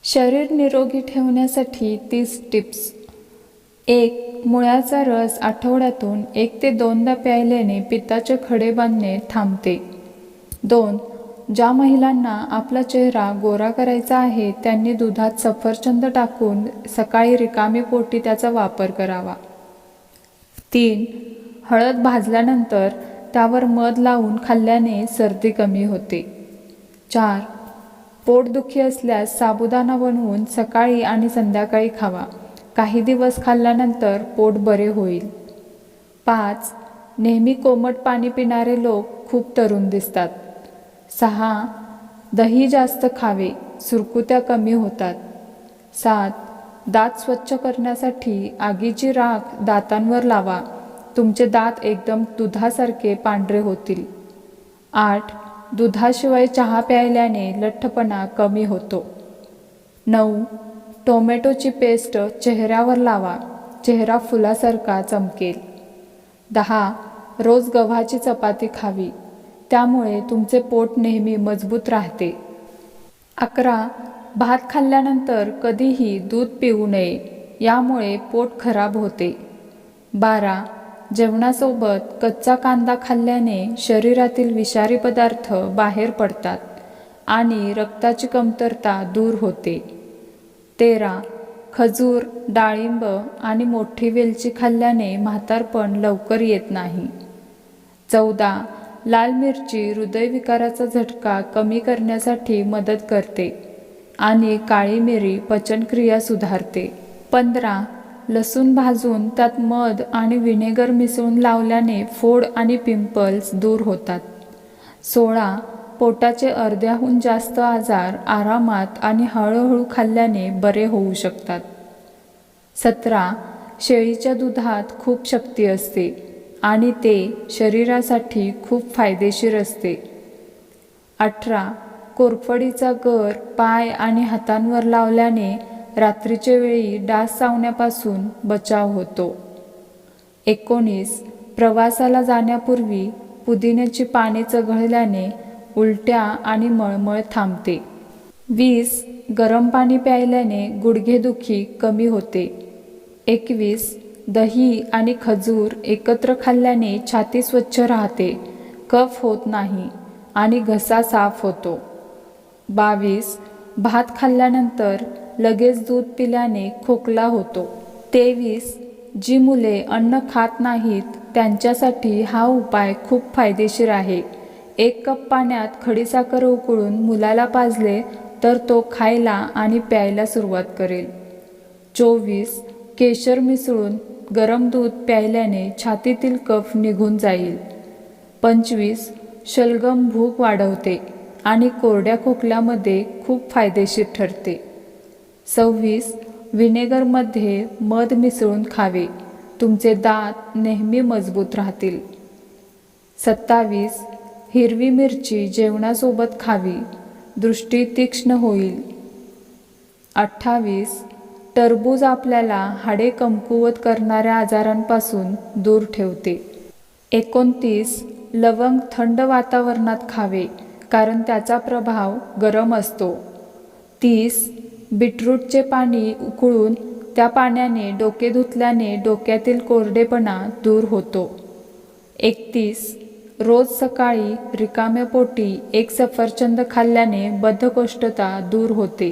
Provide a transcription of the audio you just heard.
शरीर निरोगी ठेवण्यासाठी 30 टिप्स. 1. मुळ्याचा रस आठवड्यातून 1 ते 2दा प्यायल्याने पित्ताचे खडे बांधणे थांबते. 2. ज्या महिलांना आपला चेहरा गोरा करायचा आहे त्यांनी दुधात सफरचंद टाकून सकाळी रिकामी पोटी त्याचा वापर करावा. 3. हळद भाजल्यानंतर त्यावर मध लावून खाल्ल्याने सर्दी कमी होते. 4. पोटदुखी असल्यास साबुदाणा बनवून सकाळी आणि संध्याकाळी खावा. काही दिवस खाल्ल्यानंतर पोट बरे होईल. 5. नेहमी कोमट पाणी पिणारे लोक खूप तरुण दिसतात. 6. दही जास्त खावे, सुरकुत्या कमी होतात. 7. दात स्वच्छ करण्यासाठी आगीची राख दातांवर लावा, तुमचे दात एकदम दुधासारखे पांढरे होतील. 8. दुधाशिवाय चहा प्यायल्याने लठ्ठपणा कमी होतो. 9. टोमॅटोची पेस्ट चेहऱ्यावर लावा, चेहरा फुलासारखा चमकेल. 10. रोज गव्हाची चपाती खावी, त्यामुळे तुमचे पोट नेहमी मजबूत राहते. 11. भात खाल्ल्यानंतर कधीही दूध पिऊ नये, यामुळे पोट खराब होते. 12. जेवणासोबत कच्चा कांदा खाल्ल्याने शरीरातील विषारी पदार्थ बाहेर पडतात आणि रक्ताची कमतरता दूर होते. 13. खजूर, डाळिंब आणि मोठी वेलची खाल्ल्याने म्हातारपण लवकर येत नाही. 14. लाल मिरची हृदयविकाराचा झटका कमी करण्यासाठी मदत करते आणि काळी मिरी पचनक्रिया सुधारते. 15. लसूण भाजून त्यात मध आणि व्हिनेगर मिसळून लावल्याने फोड आणि पिंपल्स दूर होतात. 16. पोटाचे अर्ध्याहून जास्त आजार आरामात आणि हळूहळू खाल्ल्याने बरे होऊ शकतात. 17. शेळीच्या दुधात खूप शक्ती असते आणि ते शरीरासाठी खूप फायदेशीर असते. 18. कोरफडीचा गर पाय आणि हातांवर लावल्याने रात्रीच्या वेळी डास चावण्यापासून बचाव होतो. 19. प्रवासाला जाण्यापूर्वी पुदिन्याची पाने चघळल्याने उलट्या आणि मळमळ थांबते. 20. गरम पाणी प्यायल्याने गुडघेदुखी कमी होते. 21. दही आणि खजूर एकत्र खाल्ल्याने छाती स्वच्छ राहते, कफ होत नाही आणि घसा साफ होतो. 22. भात खाल्ल्यानंतर लगेच दूध पिल्याने खोकला होतो. 23. जी मुले अन्न खात नाहीत त्यांच्यासाठी हा उपाय खूप फायदेशीर आहे. 1 कप पाण्यात खडीसाखर उकळून मुलाला पाजले तर तो खायला आणि प्यायला सुरुवात करेल. 24. केशर मिसळून गरम दूध प्यायल्याने छातीतील कफ निघून जाईल. 25. शलगम भूक वाढवते आणि कोरड्या खोकल्यामध्ये खूप फायदेशीर ठरते. 26. व्हिनेगरमध्ये मध मिसळून खावे, तुमचे दात नेहमी मजबूत राहतील. 27. हिरवी मिरची जेवणासोबत खावी, दृष्टी तीक्ष्ण होईल. 28. टरबूज आपल्याला हाडे कमकुवत करणाऱ्या आजारांपासून दूर ठेवते. 29. लवंग थंड वातावरणात खावे, कारण त्याचा प्रभाव गरम असतो. 30. बीटरूटचे पाणी उकळून त्या पाण्याने डोके धुतल्याने डोक्यातील कोरडेपणा दूर होतो. 31. रोज सकाळी रिकाम्या पोटी 1 सफरचंद खाल्ल्याने बद्धकोष्ठता दूर होते.